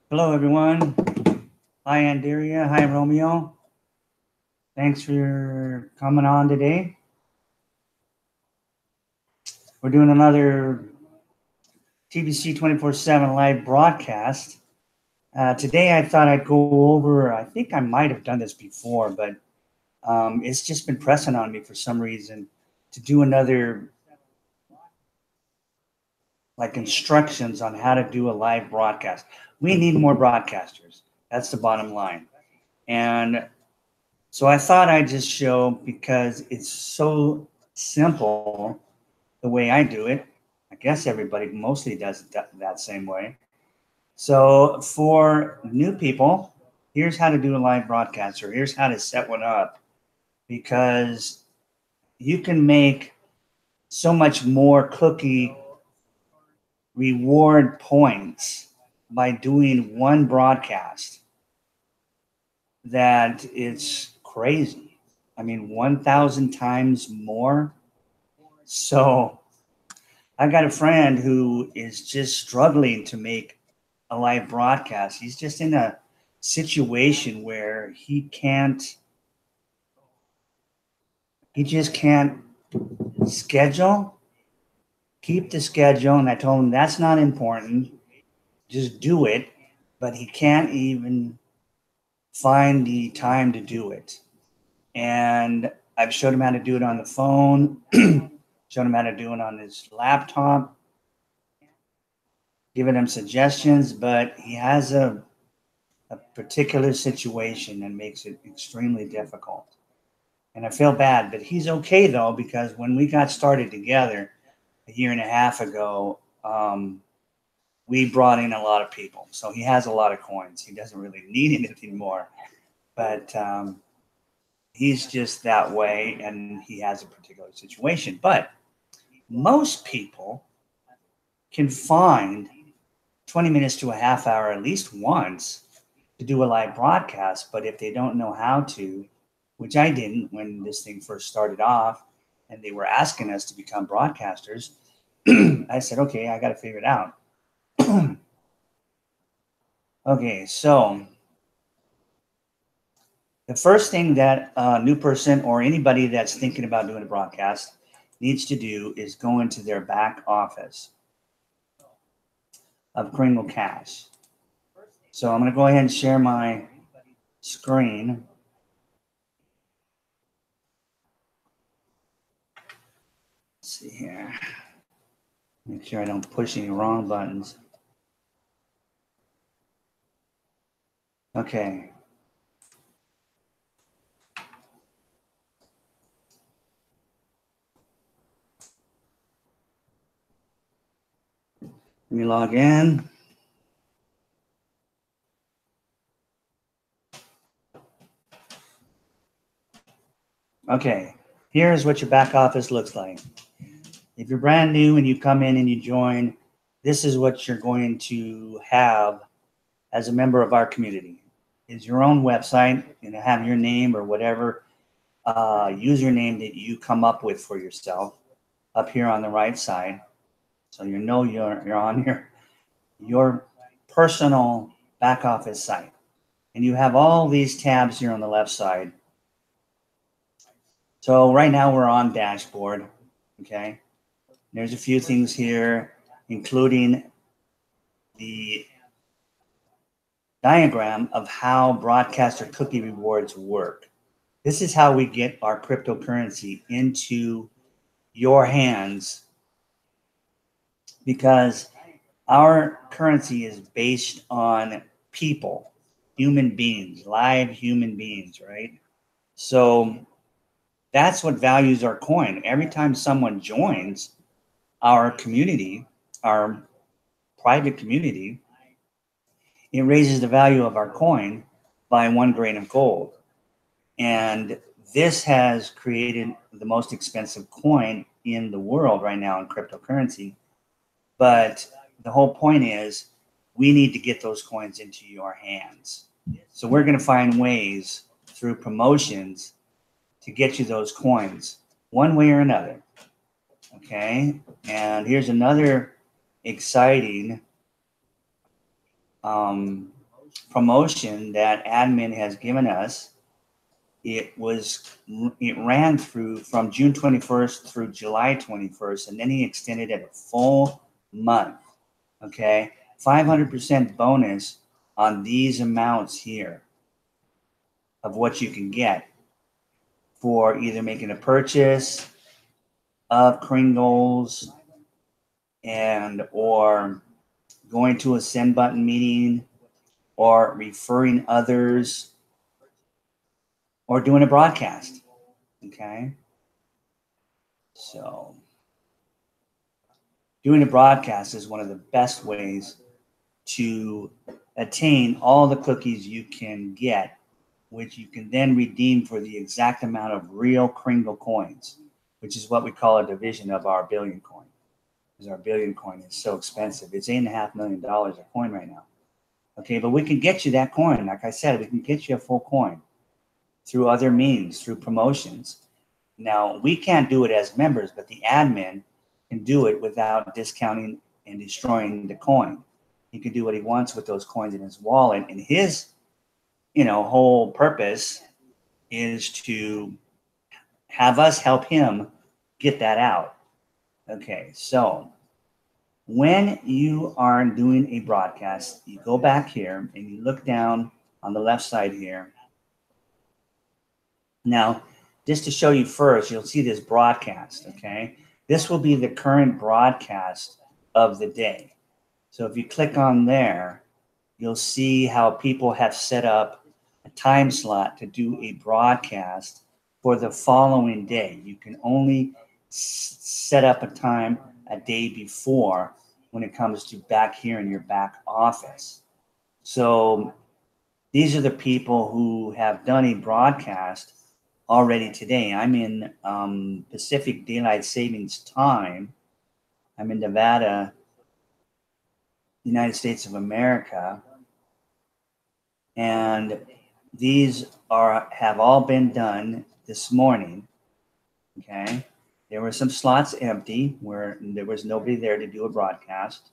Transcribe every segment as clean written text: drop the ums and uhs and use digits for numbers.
Hello, everyone. Hi, Andaria. Hi, Romeo. Thanks for coming on today. We're doing another TBC 24/7 live broadcast. Today, I thought I'd go over, I think I might have done this before, but it's just been pressing on me for some reason to do another like instructions on how to do a live broadcast. We need more broadcasters. That's the bottom line. And so I thought I'd just show because it's so simple the way I do it. I guess everybody mostly does it that same way. So for new people, here's how to do a live broadcast, or here's how to set one up, because you can make so much more cookie reward points by doing one broadcast that it's crazy. I mean, 1,000 times more. So I got a friend who is just struggling to make a live broadcast. He's just in a situation where he just can't schedule, keep the schedule. And I told him that's not important. Just do it. But he can't even find the time to do it. And I've showed him how to do it on the phone, showed him how to do it on his laptop, giving him suggestions, but he has a particular situation that makes it extremely difficult. And I feel bad, but he's okay though, because when we got started together a year and a half ago, we brought in a lot of people. So he has a lot of coins. He doesn't really need anything more, but he's just that way and he has a particular situation. But most people can find 20 minutes to a half hour at least once to do a live broadcast. But if they don't know how to, which I didn't when this thing first started off and they were asking us to become broadcasters, I said, okay, I got to figure it out. Okay, so the first thing that a new person or anybody that's thinking about doing a broadcast needs to do is go into their back office of Kringle.Cash. So I'm going to go ahead and share my screen. Let's see here. Make sure I don't push any wrong buttons. Okay. Let me log in. Okay. Here's what your back office looks like. If you're brand new and you come in and you join, this is what you're going to have as a member of our community. Is your own website, and have your name or whatever username that you come up with for yourself up here on the right side. So you know you're on your personal back office site. And you have all these tabs here on the left side. So right now we're on dashboard, okay? There's a few things here, including the diagram of how broadcaster cookie rewards work. This is how we get our cryptocurrency into your hands, because our currency is based on people, human beings, live human beings, right? So that's what values our coin. Every time someone joins our community, our private community, it raises the value of our coin by 1 grain of gold. And this has created the most expensive coin in the world right now in cryptocurrency. But the whole point is we need to get those coins into your hands. So we're going to find ways through promotions to get you those coins one way or another. Okay. And here's another exciting promotion that admin has given us, it ran through from June 21st through July 21st, and then he extended it a full month. Okay, 500% bonus on these amounts here of what you can get for either making a purchase of Kringles and or going to a send button meeting or referring others or doing a broadcast. Okay, so doing a broadcast is one of the best ways to attain all the cookies you can get, which you can then redeem for the exact amount of real Kringle coins, which is what we call a division of our billion coin. Because our billion coin is so expensive. It's $8.5 million a coin right now. Okay, but we can get you that coin. Like I said, we can get you a full coin through other means, through promotions. Now, we can't do it as members, but the admin can do it without discounting and destroying the coin. He can do what he wants with those coins in his wallet, and his, whole purpose is to have us help him get that out. Okay, so when you are doing a broadcast, you go back here and you look down on the left side here. Now, just to show you first, you'll see this broadcast, okay? This will be the current broadcast of the day. So if you click on there, you'll see how people have set up a time slot to do a broadcast for the following day. You can only set up a time a day before when it comes to back here in your back office. So these are the people who have done a broadcast already today. I'm in Pacific Daylight Savings Time. I'm in Nevada, United States of America. And these have all been done this morning. Okay. There were some slots empty where there was nobody there to do a broadcast,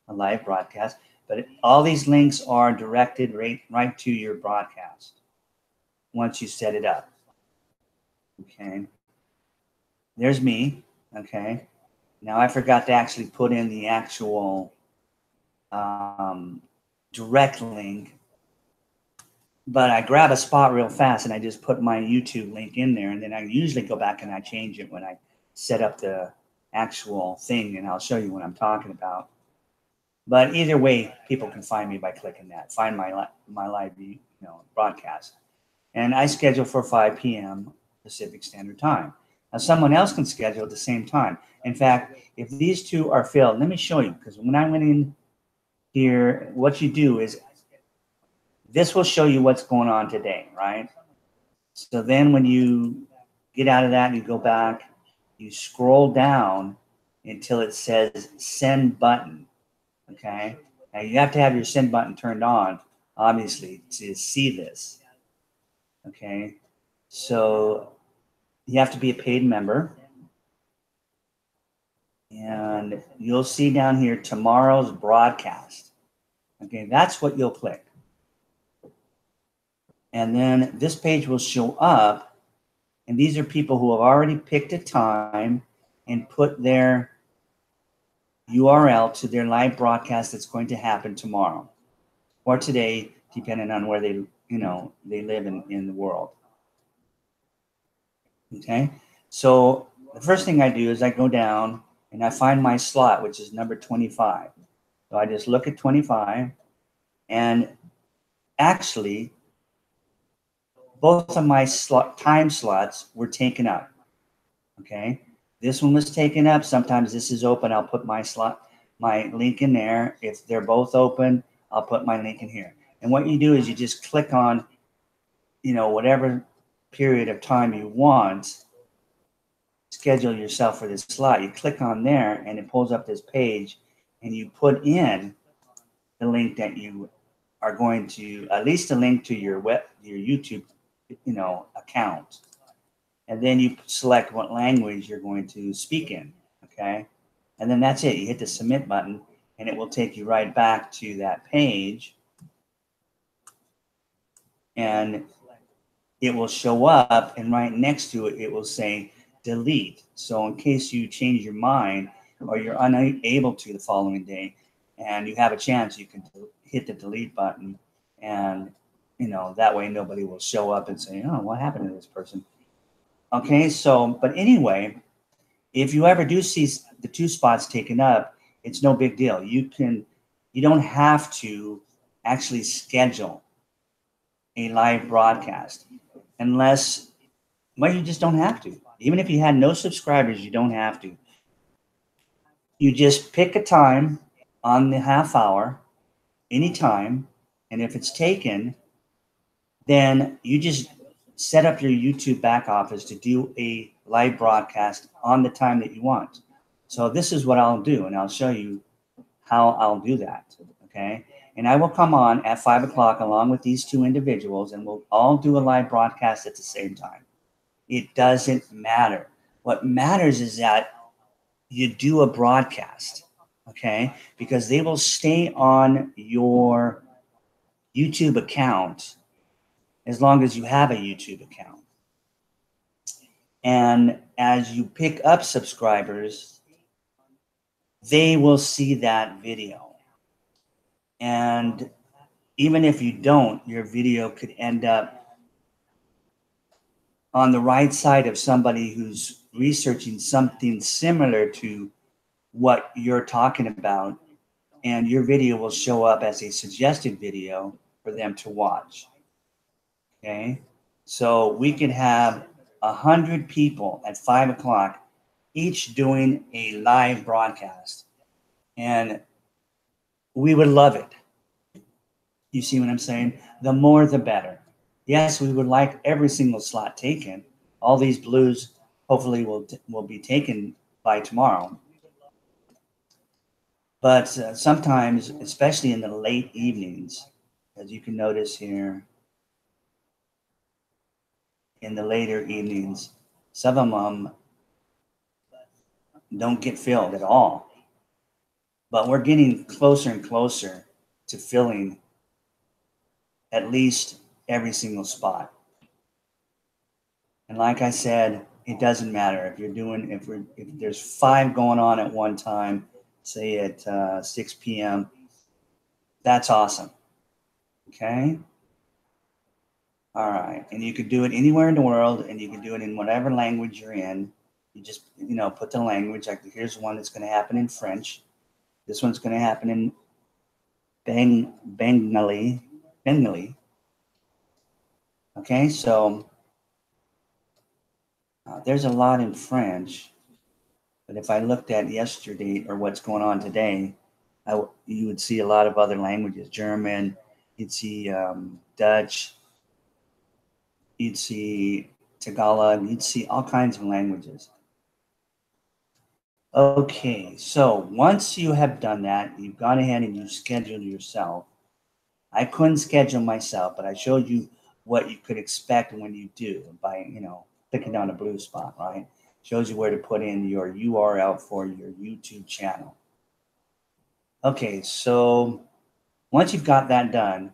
a live broadcast, but all these links are directed right to your broadcast once you set it up. Okay. There's me. Okay. Now I forgot to actually put in the actual direct link, but I grab a spot real fast and I just put my YouTube link in there, and then I usually go back and I change it when I set up the actual thing, and I'll show you what I'm talking about. But either way, people can find me by clicking that, find my live broadcast. And I schedule for 5 p.m. Pacific Standard Time. Now someone else can schedule at the same time. In fact, if these two are filled, let me show you, because when I went in here, what you do is this will show you what's going on today, right? So then when you get out of that and you go back, you scroll down until it says send button. Okay. Now you have to have your send button turned on, obviously, to see this. Okay. So you have to be a paid member. And you'll see down here tomorrow's broadcast. Okay, that's what you'll click. And then this page will show up, and these are people who have already picked a time and put their URL to their live broadcast that's going to happen tomorrow or today, depending on where they live in the world. Okay, so the first thing I do is I go down and I find my slot, which is number 25. So I just look at 25, and actually both of my time slots were taken up. Okay, this one was taken up. Sometimes this is open. I'll put my link in there. If they're both open, I'll put my link in here. And what you do is you just click on, whatever period of time you want, schedule yourself for this slot. You click on there and it pulls up this page, and you put in the link that you are going to, at least a link to your YouTube, account. And then you select what language you're going to speak in. Okay. And then that's it. You hit the submit button and it will take you right back to that page. and it will show up, and right next to it, it will say delete. So in case you change your mind or you're unable to the following day and you have a chance, you can hit the delete button, and that way nobody will show up and say, oh, what happened to this person? Okay, so, but anyway, if you ever do see the 2 spots taken up, it's no big deal. You don't have to actually schedule a live broadcast unless, well, you just don't have to. Even if you had no subscribers, you don't have to. You just pick a time on the half hour, anytime, and if it's taken, then you just set up your YouTube back office to do a live broadcast on the time that you want. So this is what I'll do, and I'll show you how I'll do that, okay? And I will come on at 5 o'clock along with these 2 individuals, and we'll all do a live broadcast at the same time. It doesn't matter. What matters is that you do a broadcast, okay? Because they will stay on your YouTube account as long as you have a YouTube account. And as you pick up subscribers, they will see that video. And even if you don't, your video could end up on the right side of somebody who's researching something similar to what you're talking about, and your video will show up as a suggested video for them to watch. Okay, so we could have 100 people at 5 o'clock, each doing a live broadcast, and we would love it. You see what I'm saying? The more, the better. Yes, we would like every single slot taken. All these blues hopefully will be taken by tomorrow. But sometimes, especially in the late evenings, as you can notice here, in the later evenings, some of them don't get filled at all. But we're getting closer and closer to filling at least every single spot. And like I said, it doesn't matter if you're doing, if there's 5 going on at one time, say at 6 p.m., that's awesome. Okay. All right. And you could do it anywhere in the world, and you can do it in whatever language you're in. You just, put the language. Like, here's one that's going to happen in French. This one's going to happen in Bengali. Okay. So there's a lot in French. But if I looked at yesterday or what's going on today, you would see a lot of other languages. German, you'd see Dutch, you'd see Tagalog, you'd see all kinds of languages. Okay, so once you have done that, you've gone ahead and you've scheduled yourself. I couldn't schedule myself, but I showed you what you could expect when you do by, clicking on a blue spot, right? Shows you where to put in your URL for your YouTube channel. Okay, so once you've got that done,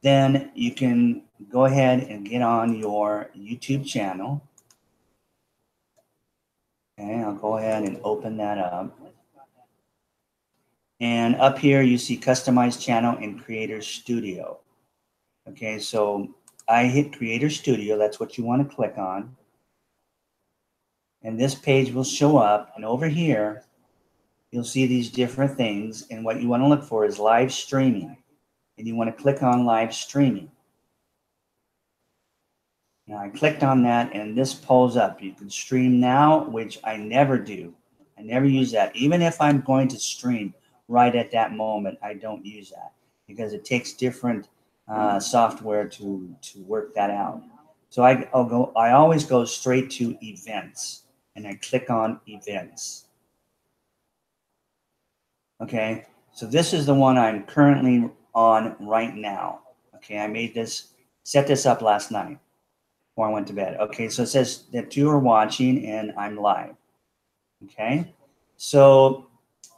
then you can go ahead and get on your YouTube channel. Okay, I'll go ahead and open that up. And up here you see Customize Channel and Creator Studio. Okay, so I hit Creator Studio. That's what you want to click on. And this page will show up. And over here, you'll see these different things. And what you want to look for is live streaming. And you want to click on live streaming. Now I clicked on that and this pulls up. You can stream now, which I never do. I never use that. Even if I'm going to stream right at that moment, I don't use that because it takes different software to work that out. So I always go straight to events and I click on events. Okay, so this is the one I'm currently on right now. Okay, I set this up last night before I went to bed. Okay, so it says that you are watching and I'm live. Okay, so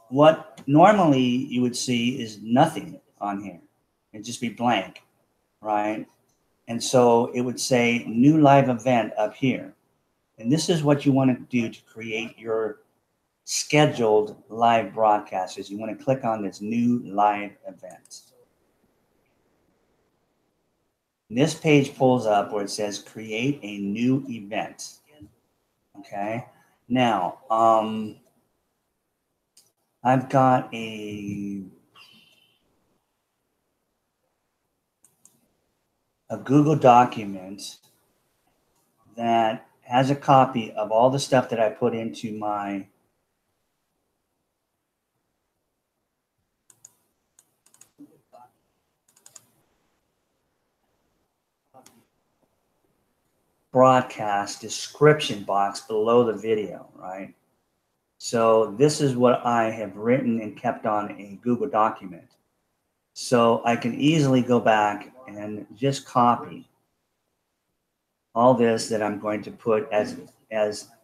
what normally you would see is nothing on here. It'd just be blank, right? And so it would say new live event up here. And this is what you want to do to create your scheduled live broadcast. Is you want to click on this new live event. This page pulls up where it says create a new event. Okay. Now, I've got a Google document that has a copy of all the stuff that I put into my broadcast description box below the video, right? So this is what I have written and kept on a Google document. So I can easily go back and just copy all this that I'm going to put as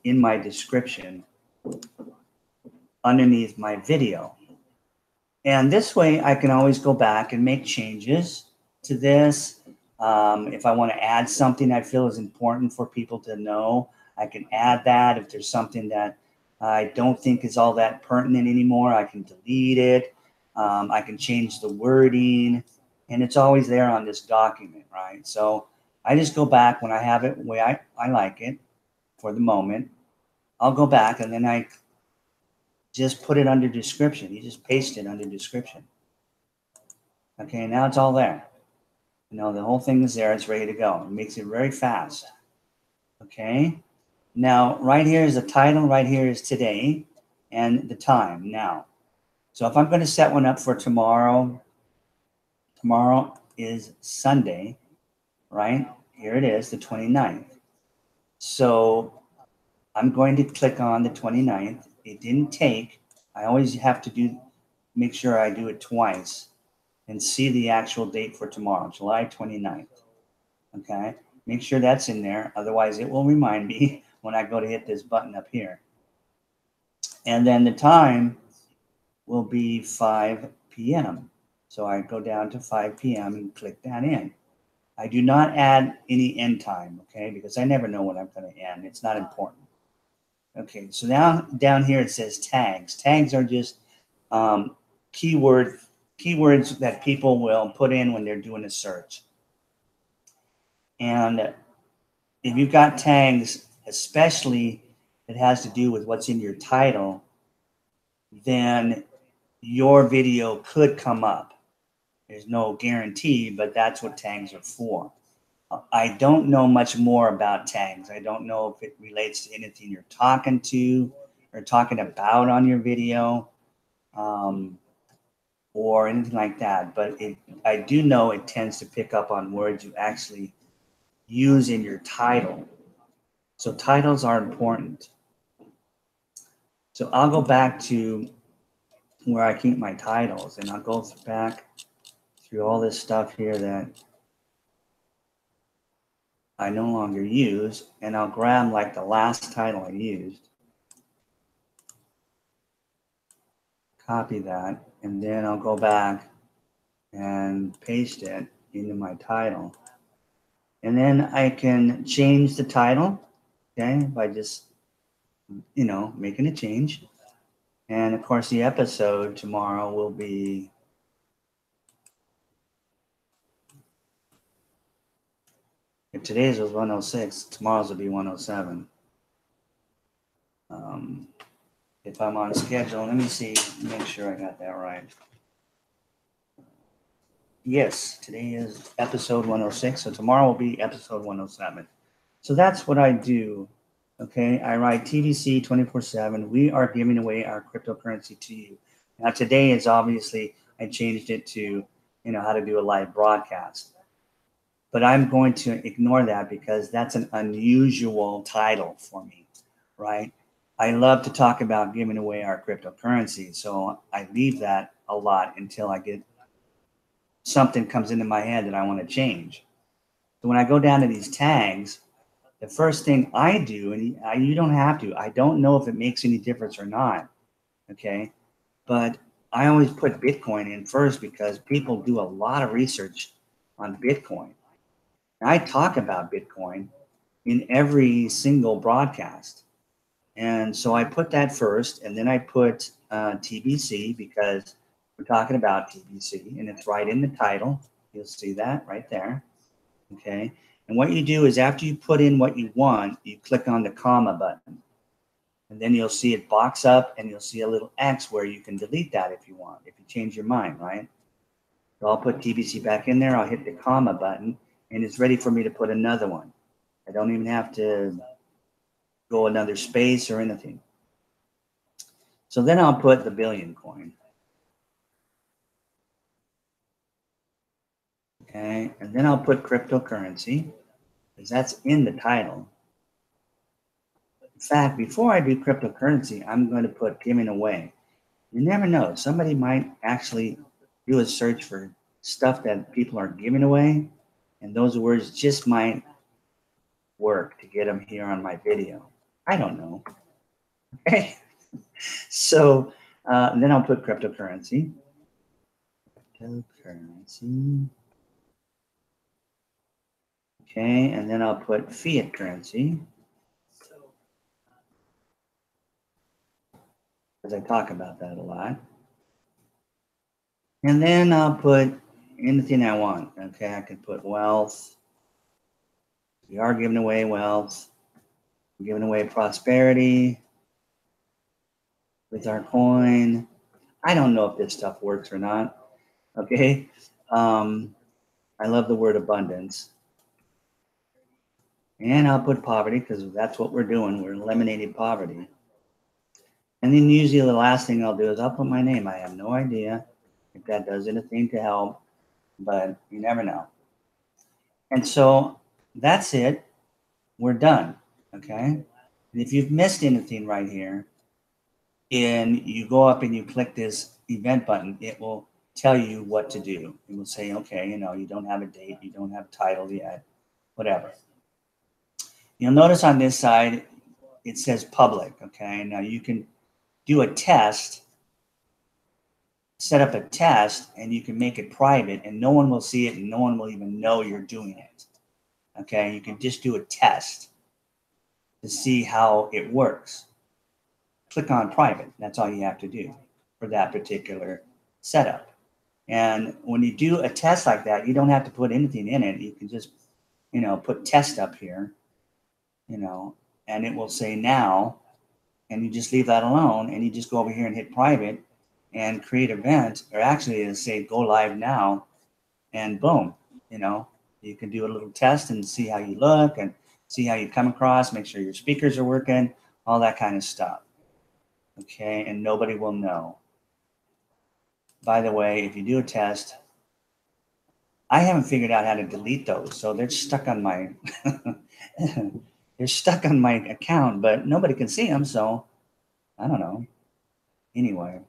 in my description underneath my video. And this way I can always go back and make changes to this. If I want to add something I feel is important for people to know, I can add that. If there's something that I don't think is all that pertinent anymore, I can delete it. I can change the wording, and it's always there on this document, right? So I just go back when I have it the way I like it for the moment. I'll go back and then I just put it under description. You just paste it under description. Okay, now it's all there. You know, the whole thing is there. It's ready to go. It makes it very fast. Okay. Now, right here is the title. Right here is today and the time now. So if I'm going to set one up for tomorrow, tomorrow is Sunday, right? Here it is, the 29th. So I'm going to click on the 29th. It didn't take. I always have to make sure I do it twice and see the actual date for tomorrow, July 29th. Okay, make sure that's in there. Otherwise, it will remind me when I go to hit this button up here. And then the time will be 5 p.m. So I go down to 5 p.m. and click that in. I do not add any end time, okay, because I never know when I'm going to end. It's not important. Okay, so now down here it says tags. Tags are just keywords that people will put in when they're doing a search. And if you've got tags, especially it has to do with what's in your title, then your video could come up. There's no guarantee, but that's what tags are for. I don't know much more about tags. I don't know if it relates to anything you're talking to or talking about on your video, or anything like that. But I do know it tends to pick up on words you actually use in your title. So titles are important. So I'll go back to where I keep my titles, and I'll go back through all this stuff here that I no longer use, and I'll grab like the last title I used, copy that, and then I'll go back and paste it into my title. And then I can change the title, okay, by just, making a change. And of course, the episode tomorrow will be if today's was 106, tomorrow's will be 107. If I'm on schedule, let me see, make sure I got that right. Yes, today is episode 106, so tomorrow will be episode 107. So that's what I do. Okay, I write TBC 24/7. We are giving away our cryptocurrency to you. Now today is obviously I changed it to how to do a live broadcast. But I'm going to ignore that because that's an unusual title for me, right? I love to talk about giving away our cryptocurrency, so I leave that a lot until I get something comes into my head that I want to change. So when I go down to these tags, the first thing I do, and you don't have to, I don't know if it makes any difference or not, okay? But I always put Bitcoin in first because people do a lot of research on Bitcoin. I talk about Bitcoin in every single broadcast. And so I put that first, and then I put TBC because we're talking about TBC, and it's right in the title. You'll see that right there. Okay. And what you do is after you put in what you want, you click on the comma button. And then you'll see it box up, and you'll see a little X where you can delete that if you want, if you change your mind, right? So I'll put TBC back in there. I'll hit the comma button, and it's ready for me to put another one. I don't even have to go another space or anything. So then I'll put the billion coin. Okay, and then I'll put cryptocurrency because that's in the title. In fact, before I do cryptocurrency, I'm going to put giving away. You never know. Somebody might actually do a search for stuff that people are giving away, and those words just might work to get them here on my video. I don't know. Okay. So then I'll put cryptocurrency. Cryptocurrency. Okay, and then I'll put fiat currency. Because I talk about that a lot. And then I'll put anything I want. Okay, I can put wealth. We are giving away wealth. We're giving away prosperity with our coin. I don't know if this stuff works or not. Okay. I love the word abundance. And I'll put poverty because that's what we're doing. We're eliminating poverty. And then usually the last thing I'll do is I'll put my name. I have no idea if that does anything to help, but you never know. And so that's it. We're done. Okay. And if you've missed anything right here, and you go up and you click this event button, it will tell you what to do. It will say, okay, you don't have a date, you don't have a title yet, whatever. You'll notice on this side, it says public. Okay. Now you can do a test, set up a test, and you can make it private, and no one will see it, and no one will even know you're doing it. Okay. You can just do a test to see how it works. Click on private. That's all you have to do for that particular setup. And when you do a test like that, you don't have to put anything in it. You can just, put test up here, and it will say now, and you just leave that alone, and you just go over here and hit private and create event, or actually it'll say go live now, and boom, you can do a little test and see how you look and see how you come across, make sure your speakers are working, all that kind of stuff. Okay, and nobody will know. By the way, if you do a test, I haven't figured out how to delete those, so they're stuck on my they're stuck on my account, but nobody can see them, so I don't know. Anyway,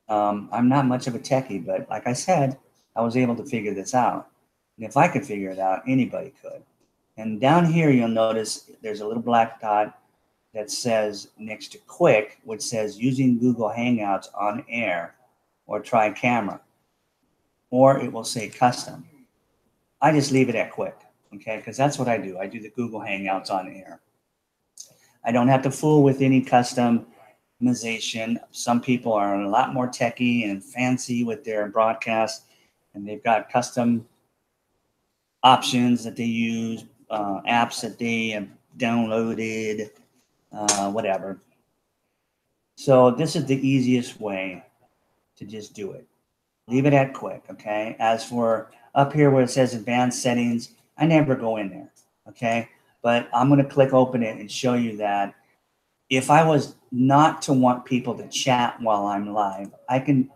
I'm not much of a techie, but like I said, I was able to figure this out. And if I could figure it out, anybody could. And down here, you'll notice there's a little black dot that says next to quick, which says using Google Hangouts on air or try camera, or it will say custom. I just leave it at quick, okay? Because that's what I do. I do the Google Hangouts on air. I don't have to fool with any customization. Some people are a lot more techy and fancy with their broadcasts, and they've got custom options that they use, apps that they have downloaded, whatever. So this is the easiest way to just do it. Leave it at quick, okay? As for up here where it says advanced settings, I never go in there, okay? But I'm going to click open it and show you that if I was not to want people to chat while I'm live, I can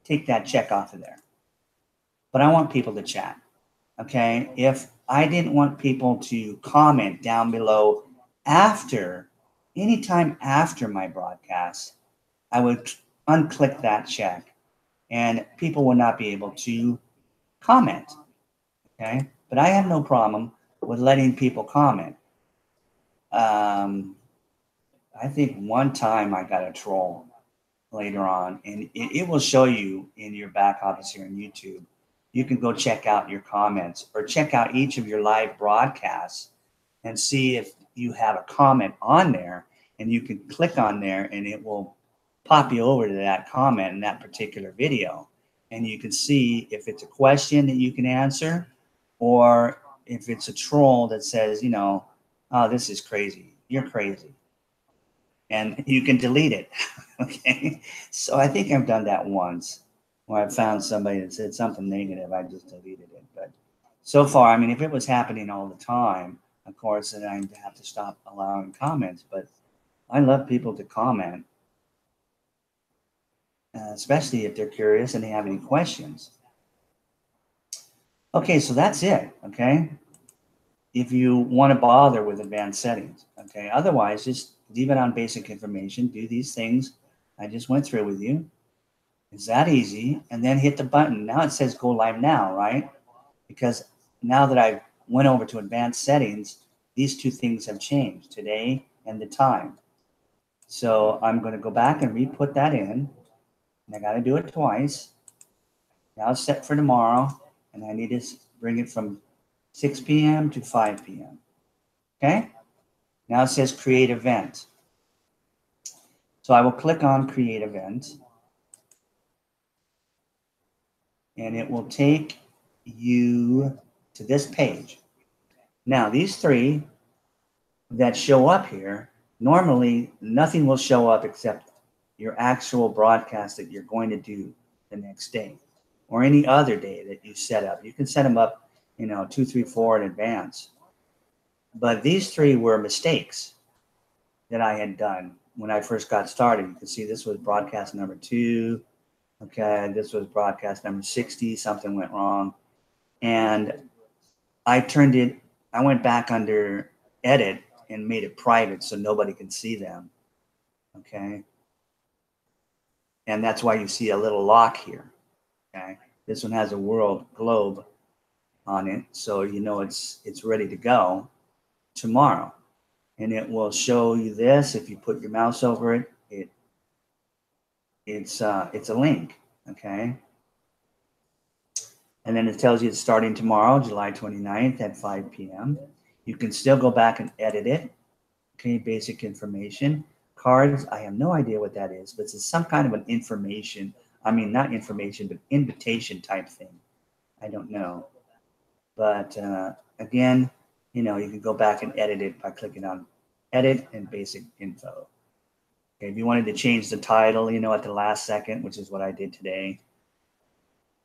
take that check off of there. But I want people to chat, okay? If I didn't want people to comment down below anytime after my broadcast, I would unclick that check and people will not be able to comment, okay? But I have no problem with letting people comment. I think one time I got a troll later on, and it will show you in your back office here on YouTube. you can go check out your comments or check out each of your live broadcasts and see if you have a comment on there, and you can click on there and it will pop you over to that comment in that particular video. And you can see if it's a question that you can answer, or if it's a troll that says, you know, oh, this is crazy. You're crazy. And you can delete it. Okay. So I think I've done that once where I found somebody that said something negative. I just deleted it. But so far, I mean, if it was happening all the time, of course, then I'd have to stop allowing comments. But I love people to comment, especially if they're curious and they have any questions. Okay, so that's it. Okay. If you want to bother with advanced settings, okay. Otherwise, just leave it on basic information. Do these things I just went through with you. It's that easy. And then hit the button. Now it says go live now, right? Because now that I went over to advanced settings, these two things have changed, today and the time. So I'm going to go back and re-put that in. And I got to do it twice. Now it's set for tomorrow. And I need to bring it from 6 p.m. to 5 p.m. Okay? Now it says create event. So I will click on create event. And it will take you to this page. Now, these three that show up here, normally nothing will show up except your actual broadcast that you're going to do the next day or any other day that you set up. You can set them up, 2, 3, 4 in advance. But these three were mistakes that I had done when I first got started. You can see this was broadcast number 2. Okay, this was broadcast number 60. Something went wrong. And I went back under edit and made it private so nobody can see them. Okay. And that's why you see a little lock here. Okay. This one has a world globe on it. So you know it's ready to go tomorrow. And it will show you this. If you put your mouse over it, it's a link. Okay. And then it tells you it's starting tomorrow, July 29th at 5 p.m. You can still go back and edit it. Okay, basic information. Cards, I have no idea what that is, but it's some kind of an information. I mean, not information, but invitation type thing. I don't know. But again, you can go back and edit it by clicking on edit and basic info. Okay, if you wanted to change the title, at the last second, which is what I did today,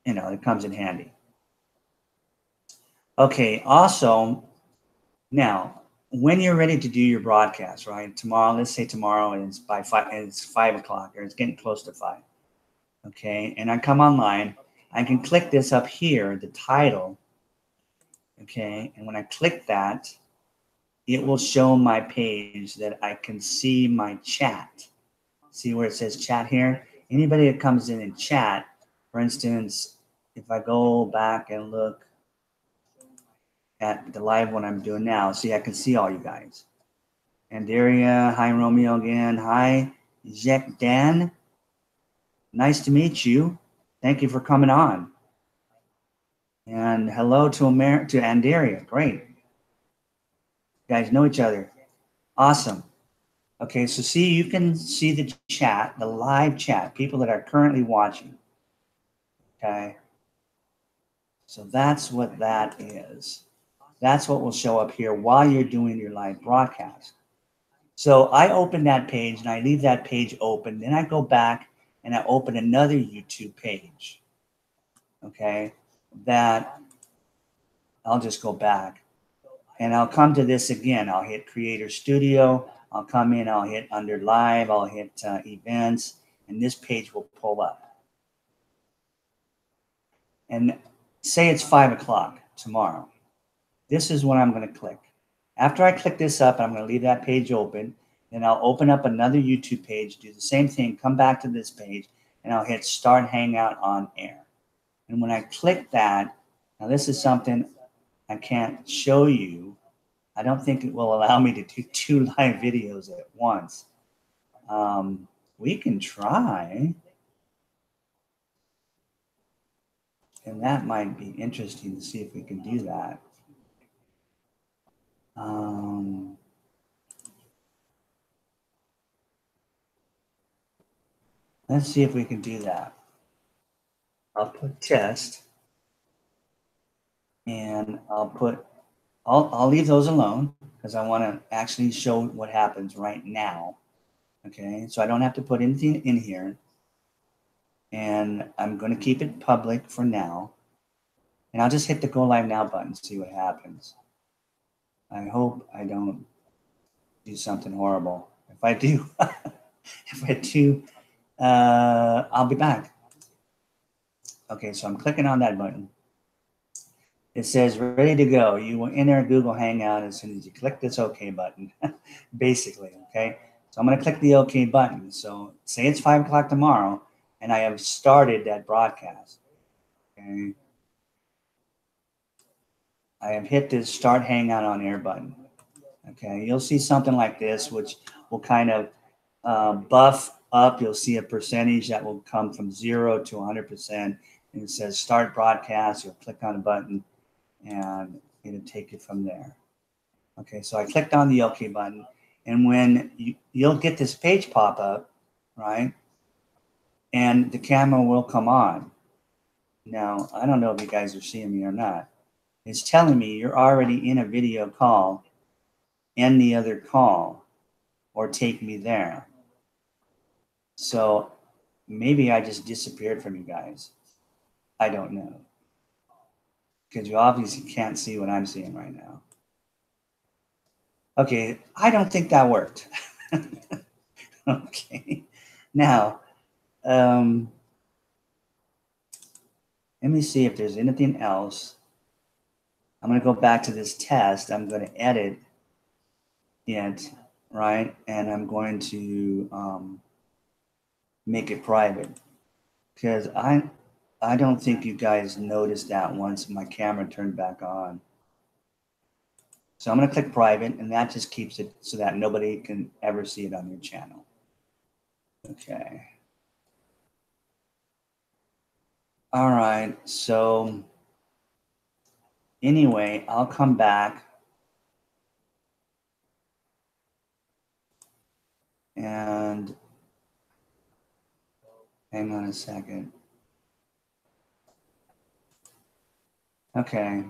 it comes in handy. Okay, also, now, when you're ready to do your broadcast, right? Tomorrow, let's say tomorrow is by 5, and it's 5 o'clock, or it's getting close to 5. Okay, and I come online, I can click this up here, the title. Okay, and when I click that, it will show my page that I can see my chat. See where it says chat here? Anybody that comes in and chat, for instance, if I go back and look at the live one I'm doing now, see, I can see all you guys. Andaria, hi Romeo again. Hi, Jack Dan. Nice to meet you. Thank you for coming on. And hello to Andaria. Great. You guys know each other. Awesome. Okay, so see, you can see the chat, the live chat, people that are currently watching. Okay. So that's what that is. That's what will show up here while you're doing your live broadcast. So I open that page and I leave that page open. Then I go back and I open another YouTube page. Okay. That I'll just go back and I'll come to this again. I'll hit Creator Studio. I'll come in. I'll hit under live. I'll hit events, and this page will pull up. And say it's 5 o'clock tomorrow. This is what I'm going to click. After I click this up, I'm going to leave that page open. Then I'll open up another YouTube page, do the same thing, come back to this page, and I'll hit Start Hangout on Air. And when I click that, now this is something I can't show you. I don't think it will allow me to do 2 live videos at once. We can try. And that might be interesting to see if we can do that. Let's see if we can do that. I'll put test, and I'll leave those alone because I want to actually show what happens right now. Okay, so I don't have to put anything in here, and I'm going to keep it public for now. And I'll just hit the go live now button, see what happens. I hope I don't do something horrible. If I do, I'll be back. Okay, so I'm clicking on that button. It says ready to go. You will enter Google Hangout as soon as you click this OK button, basically, okay? So I'm going to click the OK button. So say it's 5 o'clock tomorrow, and I have started that broadcast, okay? I have hit this Start Hangout on Air button, okay? You'll see something like this, which will kind of buff up. You'll see a percentage that will come from 0 to 100%, and it says Start Broadcast. You'll click on a button, and it'll take you from there. Okay, so I clicked on the OK button, and when you'll get this page pop up, right? And the camera will come on. Now, I don't know if you guys are seeing me or not. It's telling me you're already in a video call, end the other call, or take me there. So maybe I just disappeared from you guys. I don't know. Because you obviously can't see what I'm seeing right now. Okay, I don't think that worked. Okay, now, let me see if there's anything else. I'm going to go back to this test. I'm going to edit it, right? And I'm going to make it private because I don't think you guys noticed that once my camera turned back on. So I'm going to click private, and that just keeps it so that nobody can ever see it on your channel. Okay. All right. So anyway, I'll come back and hang on a second. Okay.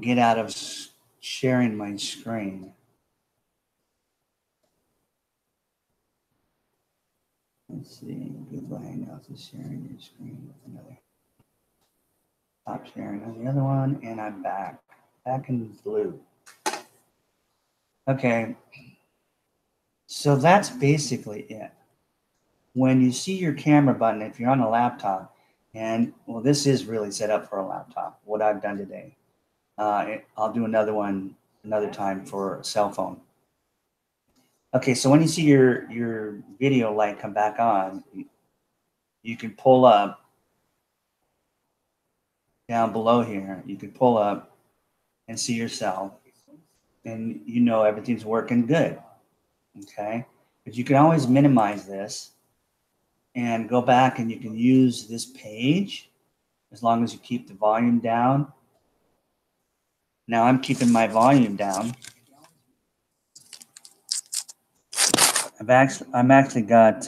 Get out of sharing my screen. Let's see. Google Hangouts is sharing your screen with another. Stop sharing on the other one, and I'm back. Back in blue. Okay. So that's basically it. When you see your camera button, if you're on a laptop, and well, this is really set up for a laptop, what I've done today. I'll do another one another time for a cell phone. Okay, so when you see your video light come back on, you can pull up down below here. You can pull up and see yourself, and you know everything's working good. Okay, but you can always minimize this and go back, and you can use this page as long as you keep the volume down. Now I'm keeping my volume down. I'm actually got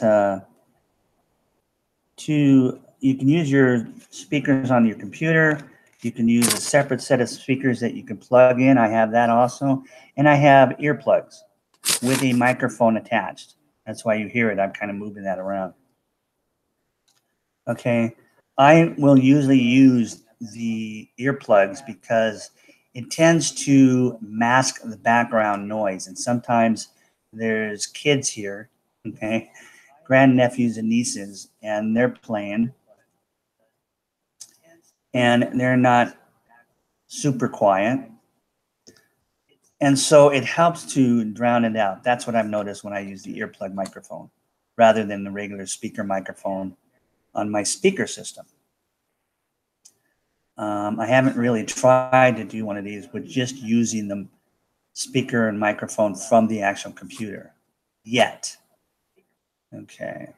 two. You can use your speakers on your computer. You can use a separate set of speakers that you can plug in. I have that also, and I have earplugs with a microphone attached. That's why you hear it. I'm kind of moving that around. Okay, I will usually use the earplugs because it tends to mask the background noise, and sometimes there's kids here, okay, grandnephews and nieces, and they're playing, and they're not super quiet, and so it helps to drown it out. That's what I've noticed when I use the earplug microphone rather than the regular speaker microphone on my speaker system. I haven't really tried to do one of these with just using the speaker and microphone from the actual computer yet. Okay.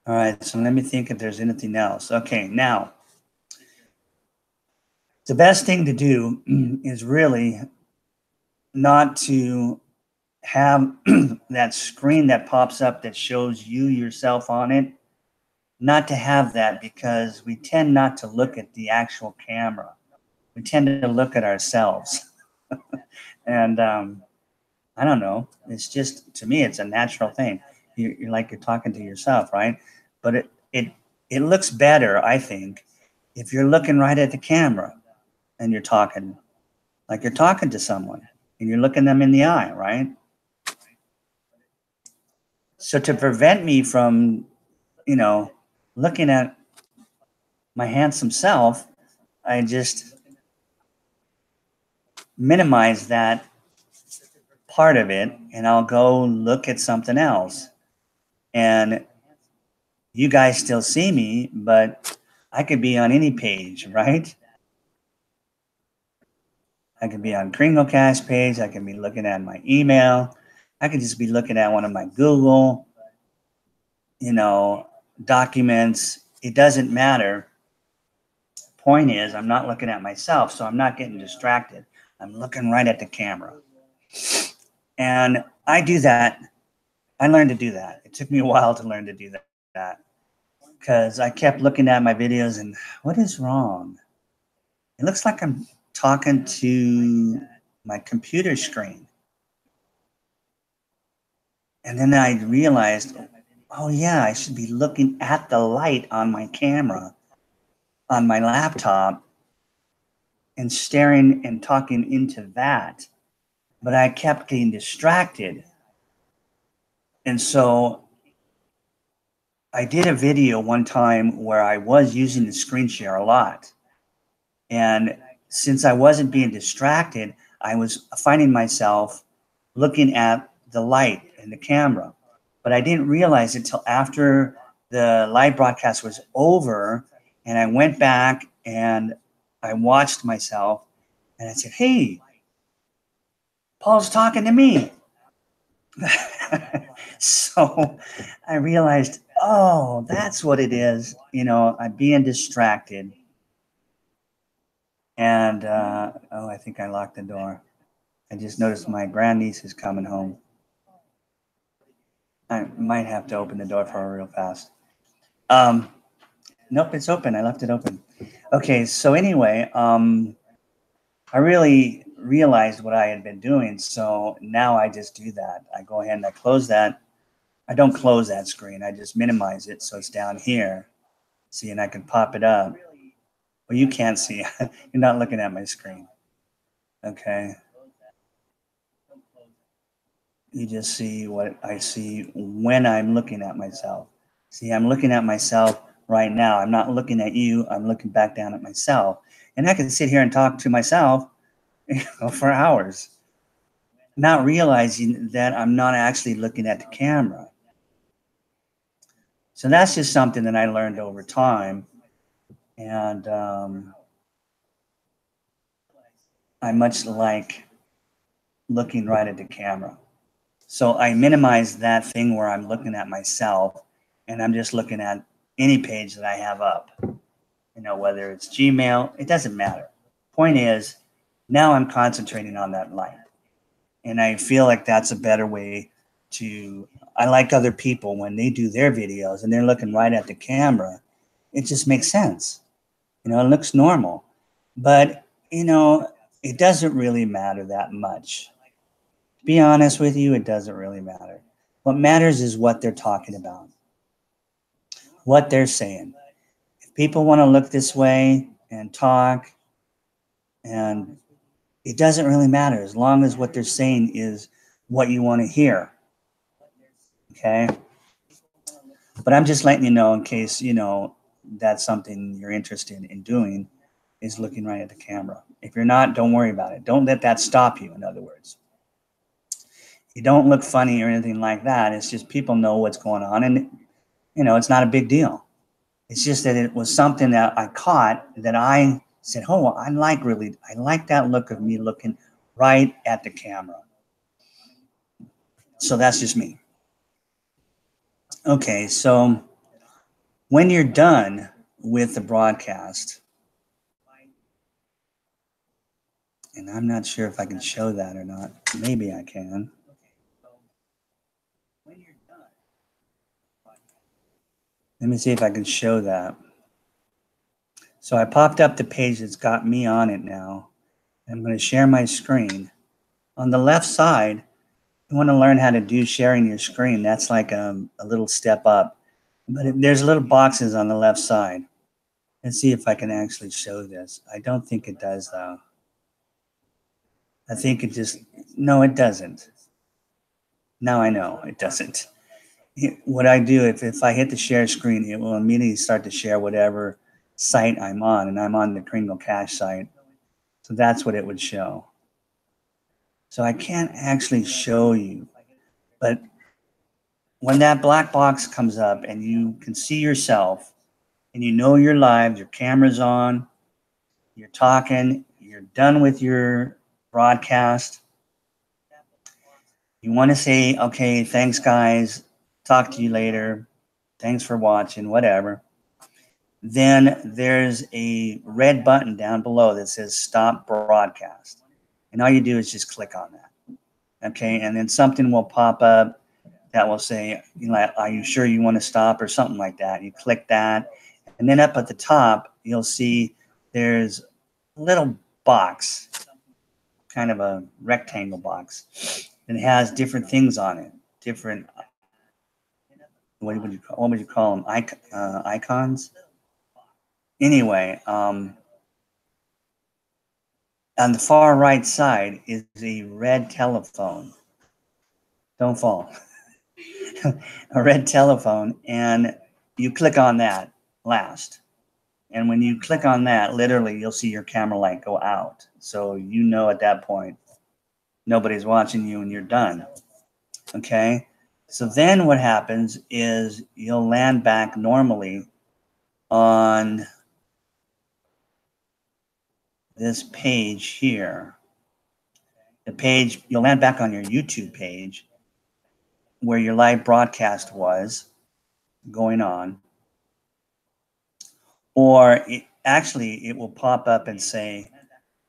All right, so let me think if there's anything else. Okay, now, the best thing to do is really not to have that screen that pops up that shows you yourself on it, not to have that, because we tend not to look at the actual camera. We tend to look at ourselves. And I don't know. It's just, to me, it's a natural thing. You're like you're talking to yourself, right? But it looks better, I think, if you're looking right at the camera and you're talking like you're talking to someone and you're looking them in the eye, right? So to prevent me from, you know, looking at my handsome self, I just minimize that part of it and I'll go look at something else. And you guys still see me, but I could be on any page, right? I could be on Kringle.Cash page. I can be looking at my email. I could just be looking at one of my Google, documents. It doesn't matter. Point is, I'm not looking at myself, so I'm not getting distracted. I'm looking right at the camera. And I do that. I learned to do that. It took me a while to learn to do that because I kept looking at my videos and what is wrong? It looks like I'm talking to my computer screen. And then I realized, oh yeah, I should be looking at the light on my camera, on my laptop, and staring and talking into that. But I kept getting distracted. And so I did a video one time where I was using the screen share a lot. And since I wasn't being distracted, I was finding myself looking at the light and the camera. But I didn't realize it till after the live broadcast was over and I went back and I watched myself and I said, hey, Paul's talking to me. So I realized, oh, that's what it is. I'm being distracted. And, I think I locked the door. I just noticed my grandniece is coming home. I might have to open the door for her real fast. Nope, it's open. I left it open. Okay, so anyway, I really realized what I had been doing. So now I just do that. I go ahead and I close that. I don't close that screen. I just minimize it so it's down here. See, and I can pop it up. Well, you can't see. You're not looking at my screen. Okay. You just see what I see when I'm looking at myself. See, I'm looking at myself right now. I'm not looking at you. I'm looking back down at myself. And I can sit here and talk to myself for hours, not realizing that I'm not actually looking at the camera. So that's just something that I learned over time. And I much like looking right at the camera. So I minimize that thing where I'm looking at myself and I'm just looking at any page that I have up. Whether it's Gmail, it doesn't matter. Point is, now I'm concentrating on that light. And I feel like that's a better way I like other people when they do their videos and they're looking right at the camera. It just makes sense. It looks normal. But, it doesn't really matter that much. To be honest with you, it doesn't really matter. What matters is what they're talking about, what they're saying. If people want to look this way and talk, and it doesn't really matter as long as what they're saying is what you want to hear. Okay? But I'm just letting you know in case, that's something you're interested in doing, is looking right at the camera. If you're not, don't worry about it. Don't let that stop you, in other words. You don't look funny or anything like that. It's just people know what's going on. And, it's not a big deal. It's just that it was something that I caught that I said, oh, I like that look of me looking right at the camera. So that's just me. Okay, so When you're done with the broadcast, and I'm not sure if I can show that or not. Maybe I can. Let me see if I can show that. So I popped up the page that's got me on it now. I'm going to share my screen. On the left side, you want to learn how to do sharing your screen. That's like a little step up. But there's little boxes on the left side. Let's see if I can actually show this. I don't think it does, though. I think it just, no, it doesn't. Now I know it doesn't. What I do, if I hit the share screen, it will immediately start to share whatever site I'm on, and I'm on the Kringle.Cash site. So that's what it would show. So I can't actually show you, but when that black box comes up and you can see yourself and you know you're live, your camera's on, you're talking, you're done with your broadcast, you want to say, okay, thanks guys, talk to you later, thanks for watching, whatever. Then there's a red button down below that says stop broadcast. And all you do is just click on that. Okay, and then something will pop up that will say, you know, are you sure you want to stop or something like that. You click that. And then up at the top, you'll see there's a little box, kind of a rectangle box. And it has different things on it, different, what would you call them? Icons? Anyway, on the far right side is a red telephone. Don't fall. A red telephone, and you click on that last. And when you click on that, literally, you'll see your camera light go out. So you know at that point, nobody's watching you and you're done. Okay? So then what happens is you'll land back normally on this page here. The page, you'll land back on your YouTube page where your live broadcast was going on. Or it will pop up and say,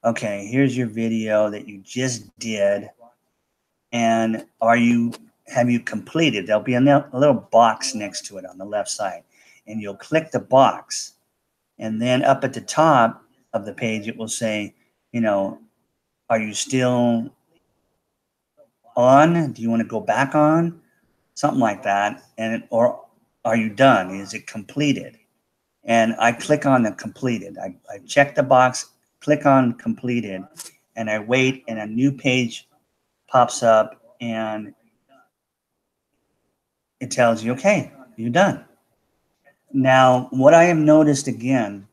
okay, here's your video that you just did. And have you completed? There'll be a little box next to it on the left side. And you'll click the box. And then up at the top of the page, it will say, you know, are you still on? Do you want to go back on? Something like that. Or are you done? Is it completed? And I click on the completed. I check the box, click on completed, and I wait, and a new page pops up, and it tells you, okay, you're done. Now, what I have noticed again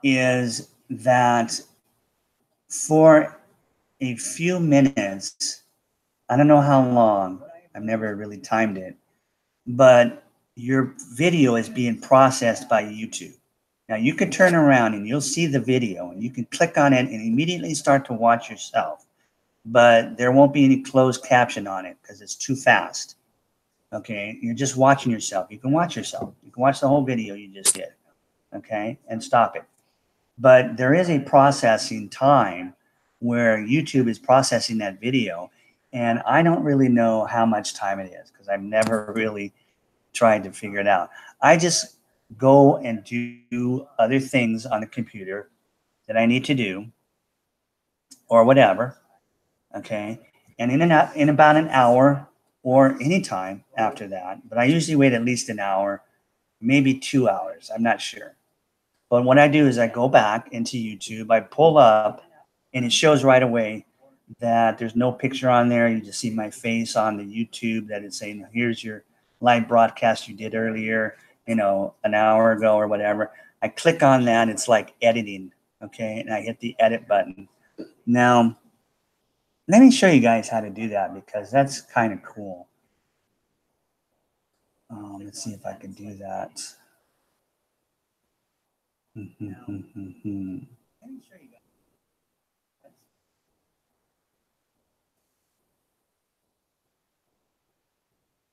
is that for a few minutes, I don't know how long, I've never really timed it, but your video is being processed by YouTube. Now you can turn around and you'll see the video and you can click on it and immediately start to watch yourself, but there won't be any closed caption on it because it's too fast. Okay, you're just watching yourself. You can watch yourself. You can watch the whole video you just did, okay, and stop it. But there is a processing time where YouTube is processing that video, and I don't really know how much time it is because I've never really tried to figure it out. I just go and do other things on the computer that I need to do or whatever, okay? And in about an hour or any time after that, but I usually wait at least an hour, maybe 2 hours, I'm not sure. But what I do is I go back into YouTube, I pull up, and it shows right away that there's no picture on there. You just see my face on the YouTube that is saying, here's your live broadcast you did earlier, you know, an hour ago or whatever. I click on that. It's like editing, okay? And I hit the edit button. Now, let me show you guys how to do that because that's kind of cool. Let's see if I can do that.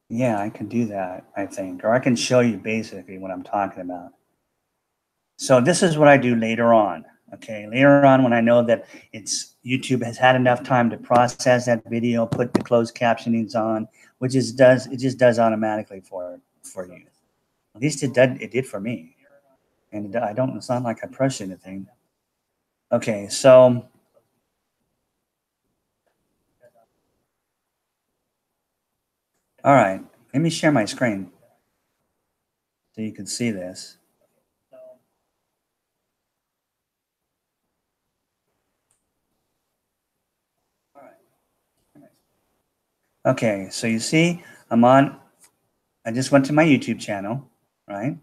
Yeah, I can do that, I think, or I can show you basically what I'm talking about. So this is what I do later on. Okay, later on when I know that it's YouTube has had enough time to process that video, put the closed captionings on, which is does it just does automatically for you. At least it did for me, and I don't. It's not like I pressed anything. Okay, so all right, let me share my screen so you can see this. Okay, so you see, I'm on. I just went to my YouTube channel, right?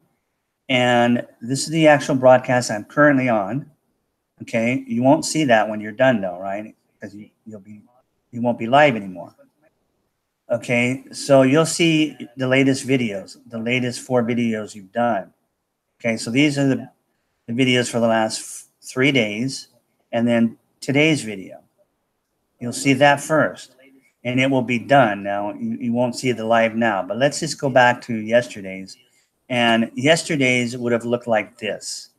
And this is the actual broadcast I'm currently on. Okay, you won't see that when you're done though, right? Because you won't be live anymore. Okay, so you'll see the latest videos, the latest 4 videos you've done. Okay, so these are the videos for the last 3 days, and then today's video. You'll see that first, and it will be done. Now you won't see the live now, but let's just go back to yesterday's. And yesterday's would have looked like this.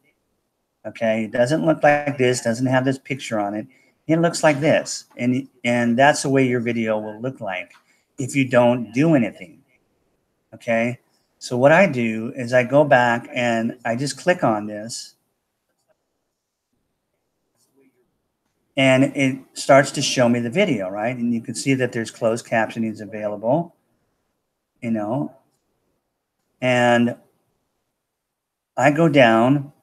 Okay, it doesn't look like this, doesn't have this picture on it. It looks like this, and that's the way your video will look like if you don't do anything. Okay, so what I do is I go back and I just click on this, and it starts to show me the video, right? And you can see that there's closed captionings available, you know, and I go down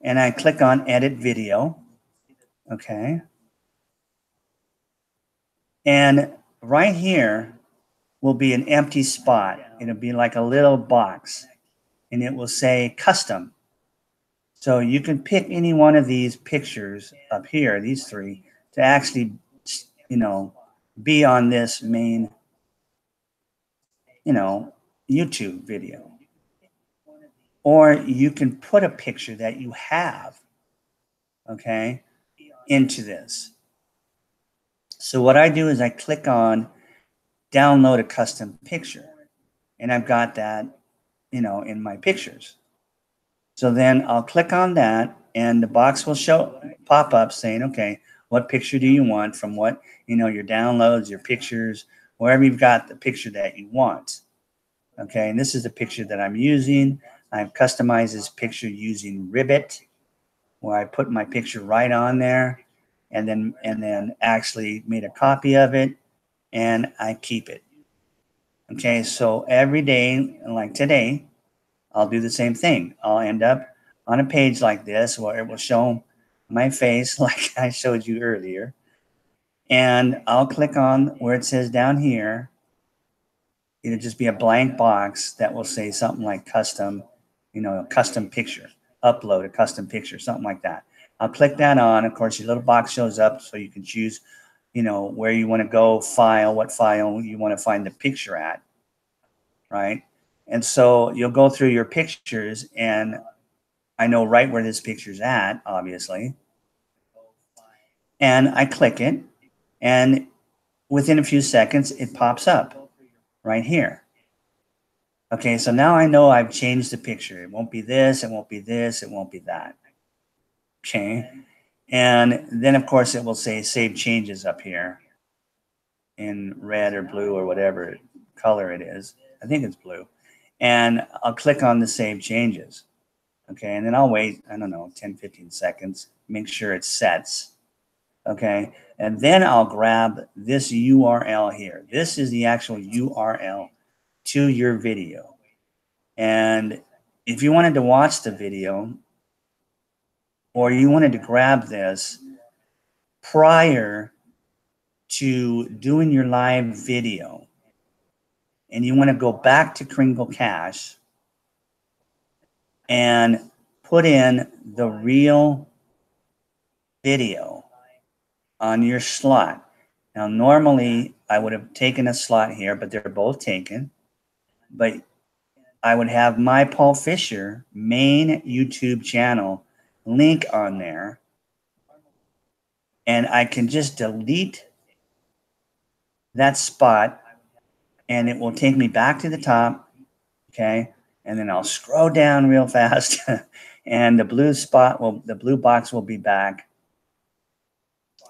and I click on edit video. Okay, and right here will be an empty spot. It'll be like a little box, and it will say custom. So you can pick any one of these pictures up here, these 3, to actually, you know, be on this main, you know, YouTube video. Or you can put a picture that you have, okay, into this. So what I do is I click on download a custom picture, and I've got that, you know, in my pictures. So then I'll click on that, and the box will pop up saying, okay, what picture do you want from what, you know, your downloads, your pictures, wherever you've got the picture that you want. Okay, and this is the picture that I'm using. I've customized this picture using Ribbit, where I put my picture right on there, and then actually made a copy of it, and I keep it. Okay, so every day, like today, I'll do the same thing. I'll end up on a page like this where it will show my face like I showed you earlier. And I'll click on where it says down here. It'll just be a blank box that will say something like custom, you know, custom picture, upload a custom picture, something like that. I'll click that on. Of course, your little box shows up so you can choose, you know, where you want to go, file, what file you want to find the picture at, right? And so you'll go through your pictures, and I know right where this picture's at, obviously. And I click it, and within a few seconds, it pops up right here. Okay, so now I know I've changed the picture. It won't be this, it won't be this, it won't be that. Okay, and then of course it will say save changes up here in red or blue or whatever color it is. I think it's blue. And I'll click on the save changes. Okay, and then I'll wait, I don't know, 10, 15 seconds, make sure it sets. Okay, and then I'll grab this URL here. This is the actual URL to your video. And if you wanted to watch the video, or you wanted to grab this prior to doing your live video, and you want to go back to Kringle.Cash and put in the real video on your slot. Now, normally I would have taken a slot here, but they're both taken. But I would have my Paul Fisher main YouTube channel link on there, and I can just delete that spot and it will take me back to the top. Okay. And then I'll scroll down real fast and the blue box will be back.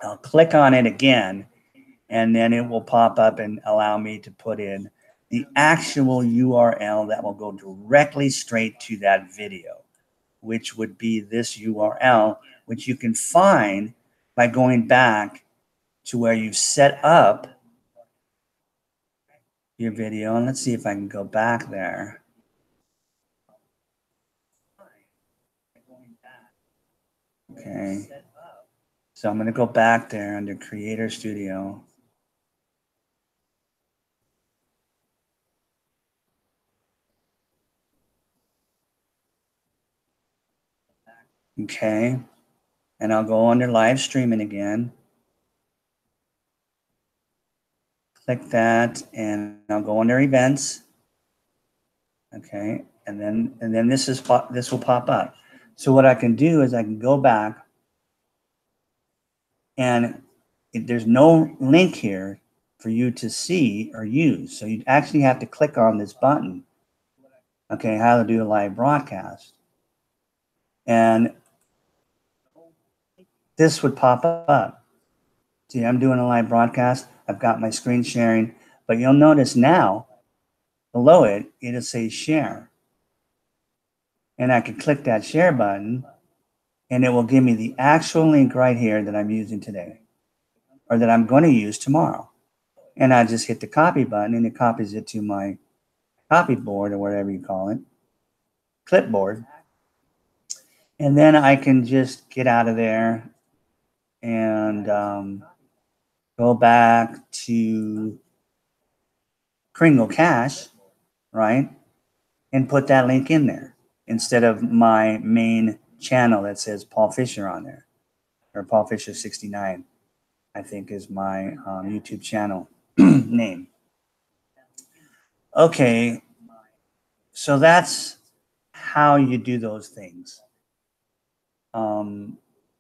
I'll click on it again, and then it will pop up and allow me to put in the actual URL that will go directly straight to that video, which would be this URL, which you can find by going back to where you've set up your video. And let's see if I can go back there. Okay. So I'm going to go back there under Creator Studio. Okay. And I'll go under live streaming again. Click that, and I'll go under events. Okay. And then this will pop up. So what I can do is I can go back, and there's no link here for you to see or use. So you actually have to click on this button. Okay, how to do a live broadcast. And this would pop up. See, I'm doing a live broadcast. I've got my screen sharing, but you'll notice now below it, it'll say share. And I can click that share button, and it will give me the actual link right here that I'm using today, or that I'm going to use tomorrow. And I just hit the copy button, and it copies it to my copy board, or whatever you call it, clipboard. And then I can just get out of there and go back to Kringle.Cash, right? And put that link in there instead of my main channel that says Paul Fisher on there, or Paul Fisher 69, I think is my YouTube channel name. Okay, so that's how you do those things.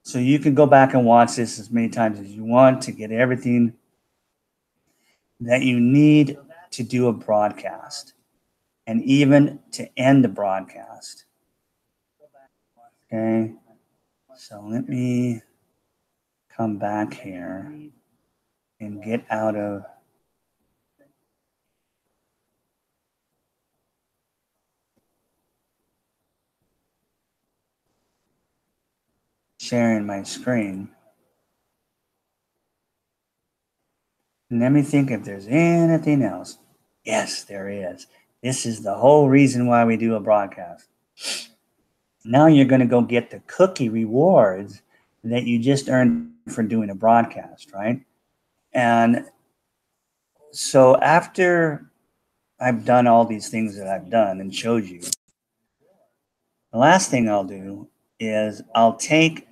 So you can go back and watch this as many times as you want to get everything that you need to do a broadcast, and even to end the broadcast. Okay, so let me come back here and get out of sharing my screen. And let me think if there's anything else. Yes, there is. This is the whole reason why we do a broadcast. Now you're going to go get the cookie rewards that you just earned for doing a broadcast, right? And so after I've done all these things that I've done and showed you, the last thing I'll do is I'll take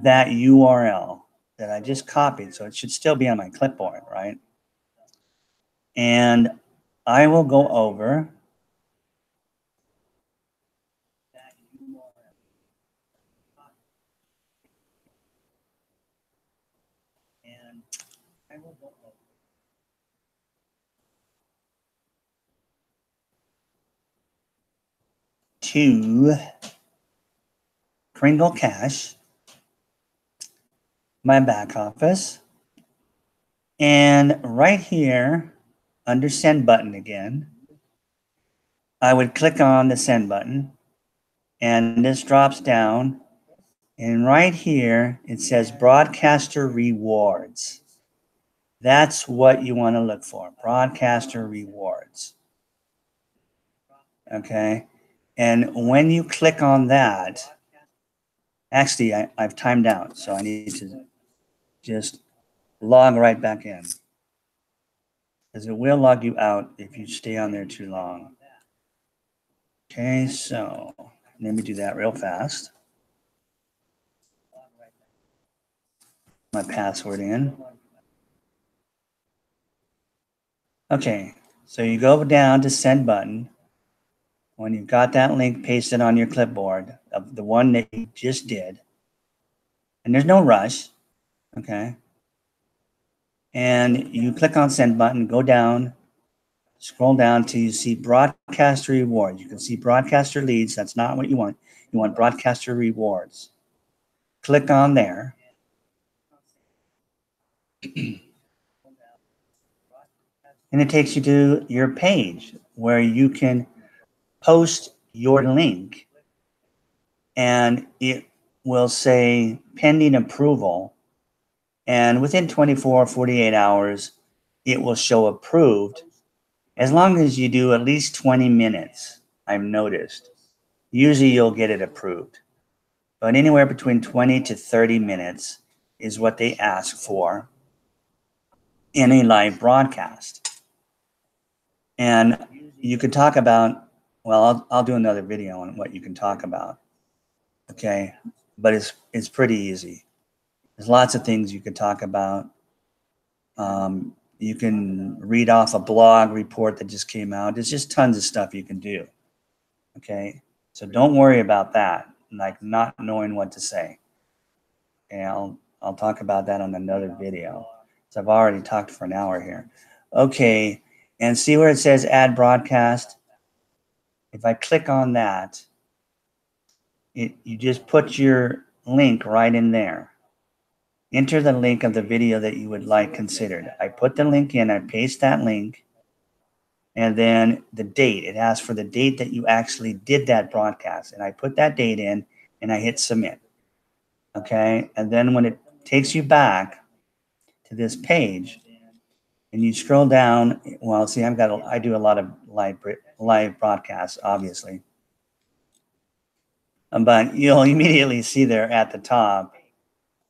that URL that I just copied, so it should still be on my clipboard, right? And I will go over to Kringle.Cash, my back office, and right here under send button again, I would click on the send button, and this drops down, and right here it says broadcaster rewards. That's what you want to look for, broadcaster rewards. Okay, and when you click on that, actually I've timed out, so I need to just log right back in, because it will log you out if you stay on there too long. Okay, so let me do that real fast. My password in. Okay, so you go down to send button. When you've got that link pasted on your clipboard of the one that you just did, and there's no rush, okay? And you click on send button, go down Scroll down till you see broadcaster rewards. You can see broadcaster leads. That's not what you want. You want broadcaster rewards. Click on there. And it takes you to your page where you can post your link, and it will say pending approval. And within 24 or 48 hours, it will show approved. As long as you do at least 20 minutes, I've noticed. Usually you'll get it approved. But anywhere between 20 to 30 minutes is what they ask for in a live broadcast. And you could talk about, well, I'll do another video on what you can talk about. Okay. But it's pretty easy. There's lots of things you could talk about. You can read off a blog report that just came out. There's just tons of stuff you can do. Okay. So don't worry about that, like not knowing what to say. Okay, I'll talk about that on another video. So I've already talked for an hour here. Okay, and see where it says add broadcast? If I click on that, you just put your link right in there. Enter the link of the video that you would like considered. I put the link in, I paste that link, and then the date. It asks for the date that you actually did that broadcast. And I put that date in, and I hit submit. Okay, and then when it takes you back to this page, and you scroll down, well, see, I do a lot of live broadcasts, obviously. But you'll immediately see there at the top.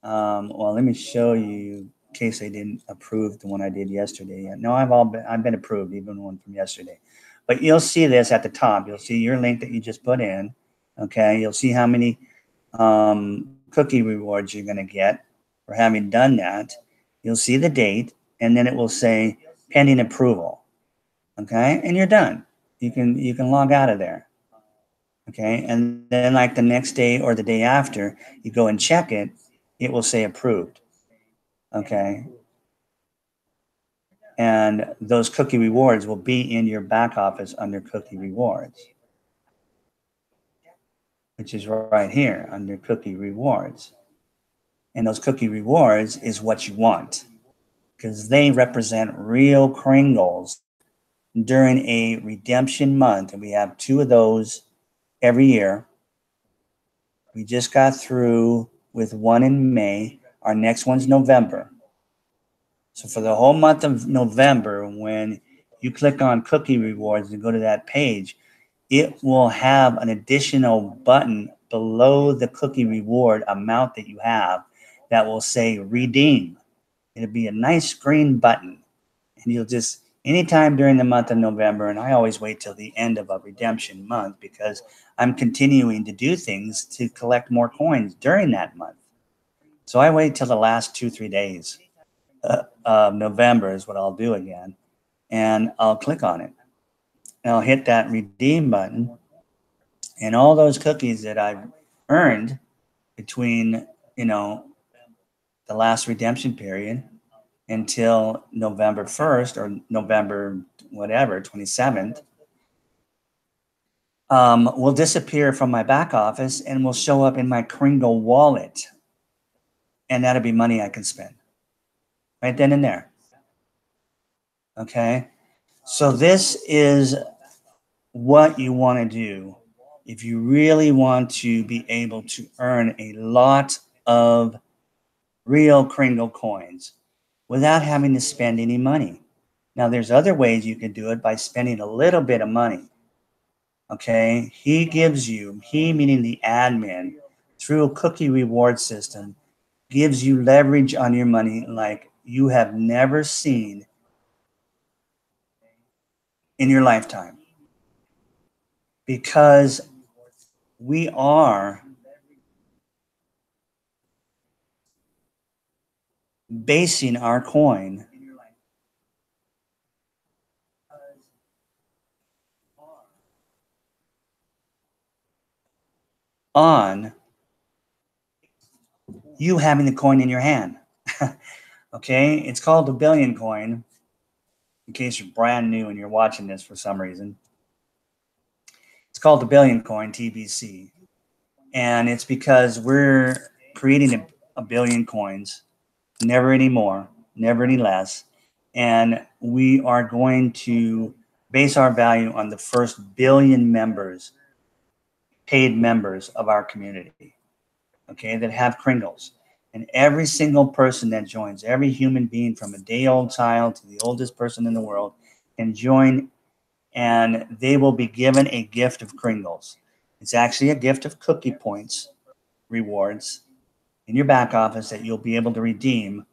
Well, let me show you in case they didn't approve the one I did yesterday. No, I've been approved, even the one from yesterday. But you'll see this at the top. You'll see your link that you just put in. Okay, you'll see how many cookie rewards you're going to get for having done that. You'll see the date, and then it will say pending approval. Okay, and you're done. You can log out of there. Okay, and then like the next day or the day after, you go and check it, it will say approved. Okay, and those cookie rewards will be in your back office under cookie rewards, which is right here under cookie rewards. And those cookie rewards is what you want, because they represent real Kringles during a redemption month. And we have 2 of those every year. We just got through with one in May. Our next one's November. So for the whole month of November, when you click on cookie rewards and go to that page, it will have an additional button below the cookie reward amount that you have that will say redeem. It'll be a nice green button. And you'll just, anytime during the month of November, and I always wait till the end of a redemption month because I'm continuing to do things to collect more coins during that month. So I wait till the last 2-3 days of November is what I'll do again. And I'll click on it. And I'll hit that redeem button. And all those cookies that I've earned between, the last redemption period until November 1st or November, whatever, 27th, will disappear from my back office and will show up in my Kringle wallet. And that'll be money I can spend right then and there. Okay. So this is what you want to do if you really want to be able to earn a lot of real Kringle coins without having to spend any money. Now, there's other ways you can do it by spending a little bit of money. Okay, he meaning the admin, through a cookie reward system, gives you leverage on your money like you have never seen in your lifetime. Because we are basing our coin on you having the coin in your hand. Okay, it's called the billion coin. in case you're brand new and you're watching this for some reason. It's called the Billion Coin, TBC. And it's because we're creating a billion coins, never any more, never any less. And we are going to base our value on the first billion members, paid members of our community, okay, that have Kringles. And every single person that joins, every human being from a day-old child to the oldest person in the world can join, and they will be given a gift of Kringles. It's actually a gift of cookie points, rewards in your back office that you'll be able to redeem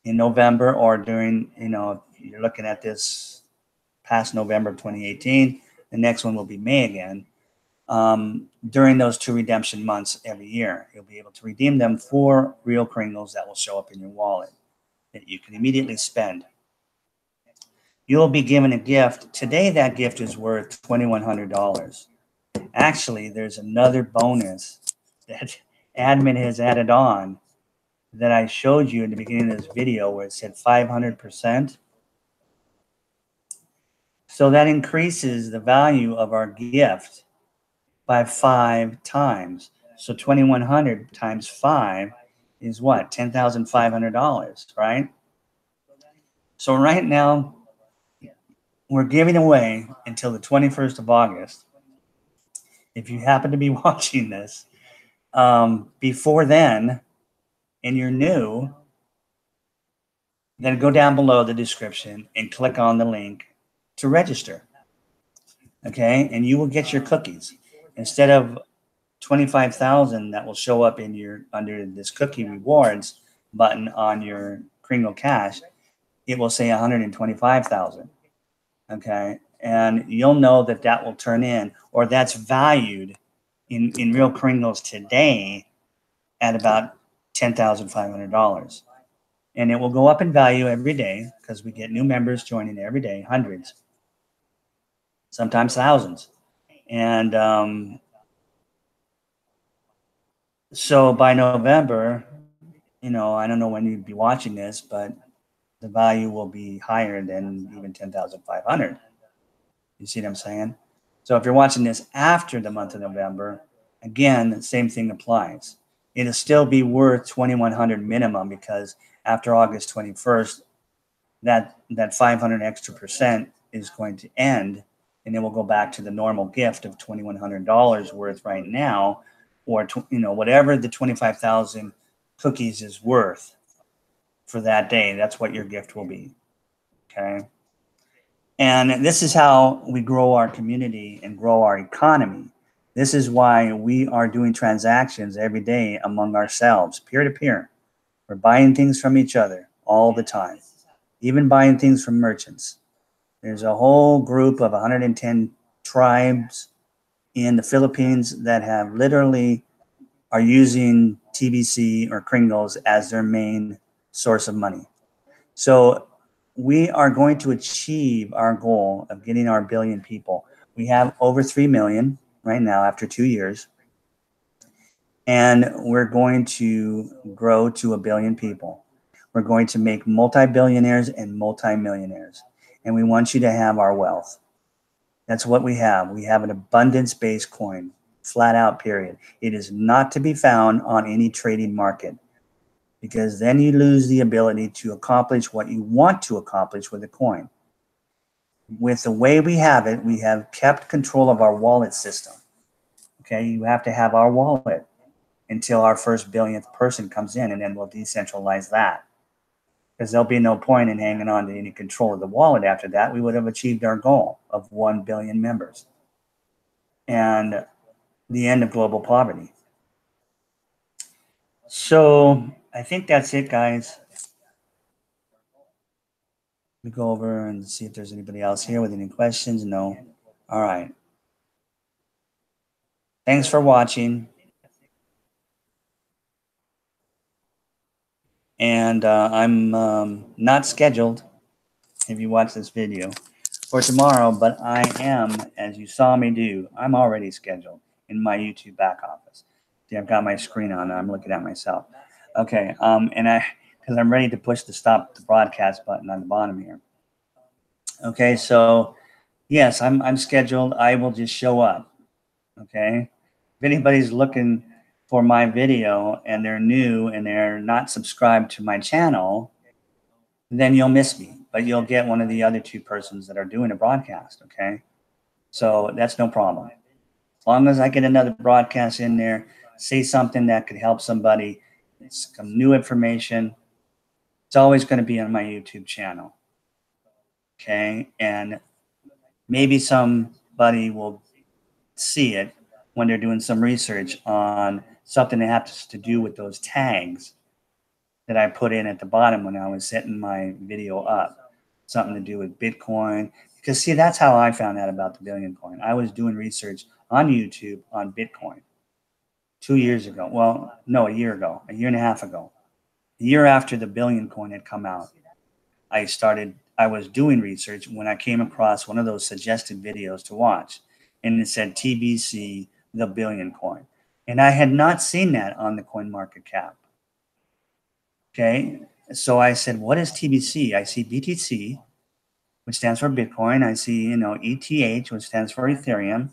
in November, or during, if you're looking at this past November of 2018, the next one will be May again. During those 2 redemption months every year, you'll be able to redeem them for real Kringles that will show up in your wallet that you can immediately spend. You'll be given a gift. Today, that gift is worth $2,100. Actually, there's another bonus that admin has added on that I showed you in the beginning of this video, where it said 500%. So that increases the value of our gift by 5 times. So 2,100 times 5 is what? $10,500, right? So right now, we're giving away until the 21st of August. If you happen to be watching this before then, and you're new, then go down below the description and click on the link to register. Okay, and you will get your cookies. Instead of 25,000 that will show up in your under this cookie rewards button on your Kringle.Cash, it will say 125,000. Okay, and you'll know that will turn in, or that's valued in real Kringles today at about $10,500. And it will go up in value every day because we get new members joining every day, hundreds, sometimes thousands. And so by November, I don't know when you'd be watching this, but the value will be higher than even 10,500. You see what I'm saying? So if you're watching this after the month of November, again, the same thing applies. It'll still be worth 2,100 minimum, because after August 21st, that 500 extra percent is going to end, and then we'll go back to the normal gift of $2,100 worth right now, or whatever the 25,000 cookies is worth for that day. That's what your gift will be. Okay. And this is how we grow our community and grow our economy. This is why we are doing transactions every day among ourselves, peer to peer. We're buying things from each other all the time, even buying things from merchants. There's a whole group of 110 tribes in the Philippines that have literally are using TBC or Kringles as their main source of money. So we are going to achieve our goal of getting our billion people. We have over 3 million right now after 2 years. And we're going to grow to 1 billion people. We're going to make multi-billionaires and multi-millionaires. And we want you to have our wealth. That's what we have. We have an abundance-based coin, flat out, period. It is not to be found on any trading market, because then you lose the ability to accomplish what you want to accomplish with a coin. With the way we have it, we have kept control of our wallet system. Okay, you have to have our wallet until our first billionth person comes in, and then we'll decentralize that. Because there'll be no point in hanging on to any control of the wallet after that. We would have achieved our goal of 1 billion members and the end of global poverty. So I think that's it, guys. Let me go over and see if there's anybody else here with any questions. No. All right. Thanks for watching. And I'm not scheduled, if you watch this video, for tomorrow, but I am, as you saw me do, I'm already scheduled in my YouTube back office. See, I've got my screen on, I'm looking at myself. Okay, because I'm ready to push the stop the broadcast button on the bottom here. Okay, so yes, I'm scheduled. I will just show up. Okay. If anybody's looking for my video and they're new and they're not subscribed to my channel, then you'll miss me, but you'll get one of the other two persons that are doing a broadcast. Okay. So that's no problem. As long as I get another broadcast in there, say something that could help somebody, some new information, it's always going to be on my YouTube channel. Okay. And maybe somebody will see it when they're doing some research on something that has to do with those tags that I put in at the bottom when I was setting my video up. Something to do with Bitcoin. Because see, that's how I found out about the Billion Coin. I was doing research on YouTube on Bitcoin 2 years ago. Well, no, a year ago, a year and a half ago. A year after the Billion Coin had come out, I was doing research when I came across one of those suggested videos to watch. And it said TBC, the Billion Coin. And I had not seen that on the Coin Market Cap. Okay. So I said, what is TBC? I see BTC, which stands for Bitcoin. I see, ETH, which stands for Ethereum.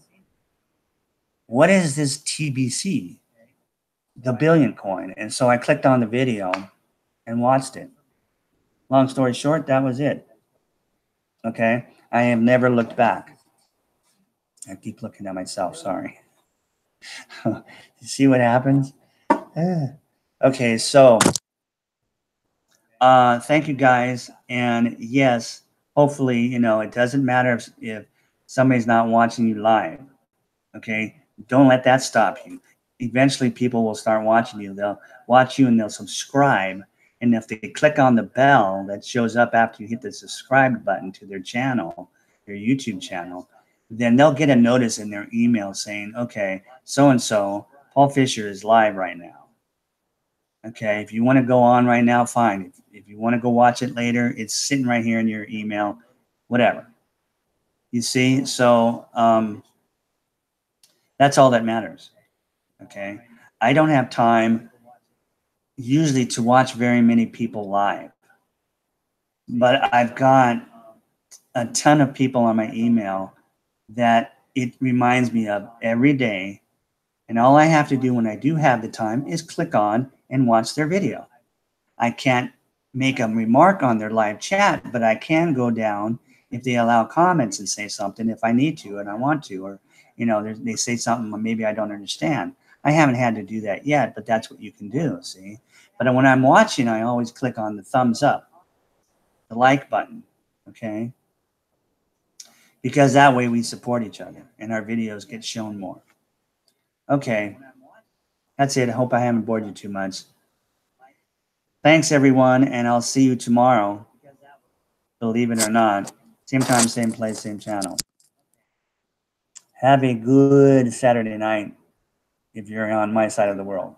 What is this TBC? The Billion Coin. And so I clicked on the video and watched it. Long story short, that was it. Okay. I have never looked back. I keep looking at myself. Sorry. You see what happens? Okay. So, thank you guys. And yes, hopefully, it doesn't matter if somebody's not watching you live. Okay. Don't let that stop you. Eventually people will start watching you. They'll watch you and they'll subscribe. And if they click on the bell that shows up after you hit the subscribe button to their channel, their YouTube channel, then they'll get a notice in their email saying, okay, so-and-so, Paul Fisher is live right now. Okay, if you want to go on right now, fine. If you want to go watch it later, it's sitting right here in your email, whatever. You see? So that's all that matters. Okay. I don't have time usually to watch very many people live, but I've got a ton of people on my email that it reminds me of every day. And all I have to do when I do have the time is click on and watch their video. I can't make a remark on their live chat, but I can go down if they allow comments and say something if I need to and I want to, or they say something maybe I don't understand. I haven't had to do that yet, but that's what you can do, see? But when I'm watching, I always click on the thumbs up, the like button, okay? Because that way we support each other and our videos get shown more. Okay, that's it. I hope I haven't bored you too much. Thanks, everyone, and I'll see you tomorrow, believe it or not. Same time, same place, same channel. Have a good Saturday night if you're on my side of the world.